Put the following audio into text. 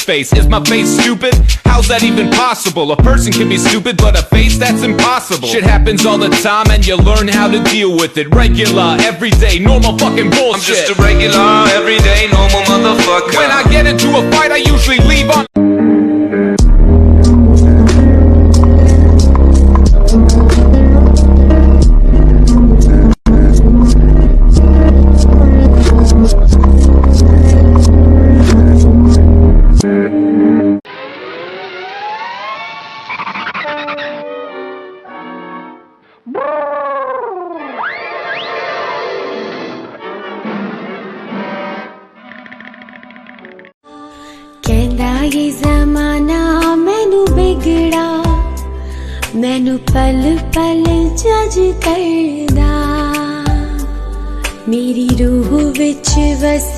face. Is my face stupid? How's that even possible? A person can be stupid, but a face, that's impossible. Shit happens all the time and you learn how to deal with it. Regular, everyday, normal fucking bullshit. I'm just a regular, everyday, normal motherfucker. When I get into a fight, I usually leave on कहंदा ये ज़माना मैनू बिगड़ा मैनू पल पल जज करदा मेरी रूह विच वस